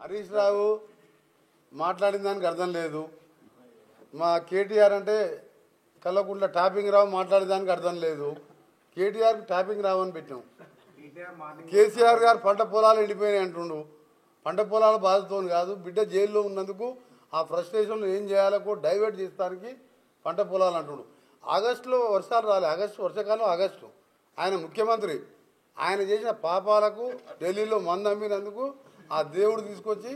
హరీష్ రావు మాట్లాడిన దానికి అర్థం లేదు. మా కేటీఆర్ అంటే కల్లకుంట్ల టాపింగ్ రావు మాట్లాడిన దానికి అర్థం లేదు. కేటీఆర్కి టాపింగ్ రావు అని పెట్టాం. కేసీఆర్ గారు పంట పొలాలు ఎండిపోయినాయి అంటుండు. పంట పొలాల బాధతో కాదు, బిడ్డ జైల్లో ఉన్నందుకు ఆ ఫ్రస్ట్రేషన్లో ఏం చేయాలో డైవర్ట్ చేస్తానికి పంట పొలాలు అంటుండు. ఆగస్టులో వర్షాలు రాలే, వర్షాకాలం ఆగస్టు. ఆయన ముఖ్యమంత్రి, ఆయన చేసిన పాపాలకు ఢిల్లీలో మందు అమ్మినందుకు ఆ దేవుడు తీసుకొచ్చి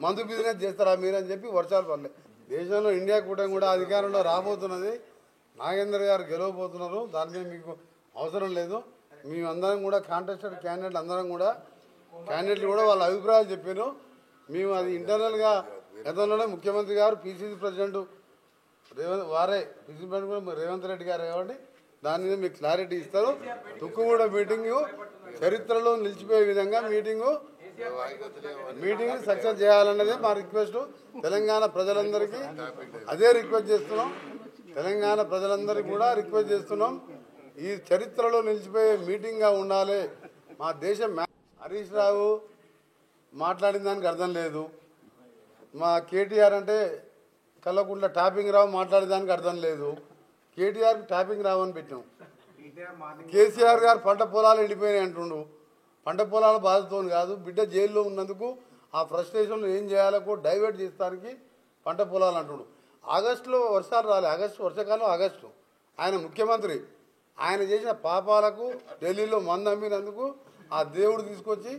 మందు బిజినెస్ చేస్తారా మీరని చెప్పి వర్షాలు పడలే. దేశంలో ఇండియా కూటమి కూడా అధికారంలో రాబోతున్నది. నాగేందర్ గారు గెలవబోతున్నారు. దాని మీద మీకు అవసరం లేదు. మేమందరం కూడా కాంటెస్టెడ్ క్యాండిడేట్లు అందరం కూడా క్యాండిడేట్లు కూడా వాళ్ళ అభిప్రాయాలు చెప్పారు. మేము అది ఇంటర్నల్గా గతంలోనే ముఖ్యమంత్రి గారు PCC president PCC president Revanth Reddy గారు ఏమండి దాని మీద మీకు క్లారిటీ ఇస్తారు. తుక్కుగూడ మీటింగు చరిత్రలో నిలిచిపోయే విధంగా మీటింగ్ సక్సెస్ చేయాలన్నదే మా రిక్వెస్ట్. తెలంగాణ ప్రజలందరికీ అదే రిక్వెస్ట్ చేస్తున్నాం. తెలంగాణ ప్రజలందరికీ కూడా రిక్వెస్ట్ చేస్తున్నాం. ఈ చరిత్రలో నిలిచిపోయే మీటింగ్గా ఉండాలి మా దేశం. హరీష్ రావు మాట్లాడిన దానికి అర్థం లేదు. మా కేటీఆర్ అంటే కల్లకుంట్ల టాపింగ్ రావు మాట్లాడిన దానికి అర్థం లేదు. కేటీఆర్కి టాపింగ్ రావు అని పెట్టాం. కేసీఆర్ గారు పంట పొలాలు ఎండిపోయినాయి అంటుండు. పంట పొలాల బాధతో కాదు, బిడ్డ జైల్లో ఉన్నందుకు ఆ ఫ్రస్ట్రేషన్లో ఏం చేయాలో డైవర్ట్ చేస్తానికి పంట పొలాలు అంటుండు. ఆగస్టులో వర్షాలు రాలే, వర్షాకాలం ఆగస్టు. ఆయన ముఖ్యమంత్రి, ఆయన చేసిన పాపాలకు ఢిల్లీలో మందు అమ్మినందుకు ఆ దేవుడు తీసుకొచ్చి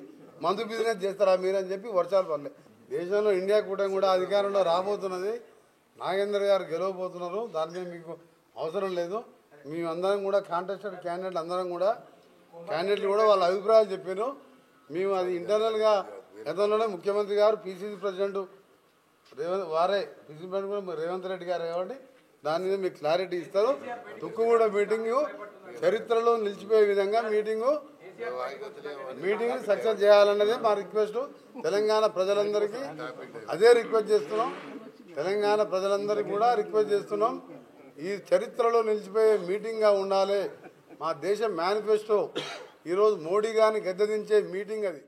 మందు బిజినెస్ చేస్తారా మీరని చెప్పి వర్షాలు పడలే. దేశంలో ఇండియా కూటమి కూడా అధికారంలో రాబోతున్నది. నాగేందర్ గారు గెలవబోతున్నారు. దాని మీద మీకు అవసరం లేదు. మేమందరం కూడా కాంటెస్టెడ్ క్యాండిడేట్లు అందరం కూడా క్యాండిడేట్లు కూడా వాళ్ళ అభిప్రాయాలు చెప్పారు. మేము అది ఇంటర్నల్గా గతంలోనే ముఖ్యమంత్రి గారు PCC president PCC president Revanth Reddy గారు ఏమండి దాని మీద మీకు క్లారిటీ ఇస్తారు. తుక్కుగూడ మీటింగు చరిత్రలో నిలిచిపోయే విధంగా మీటింగ్ సక్సెస్ చేయాలన్నదే మా రిక్వెస్ట్. తెలంగాణ ప్రజలందరికీ అదే రిక్వెస్ట్ చేస్తున్నాం. తెలంగాణ ప్రజలందరికీ కూడా రిక్వెస్ట్ చేస్తున్నాం. ఈ చరిత్రలో నిలిచిపోయే మీటింగ్గా ఉండాలి మా దేశం మేనిఫెస్టో. ఈరోజు మోడీ గారిని గద్దెదించే మీటింగ్ అది.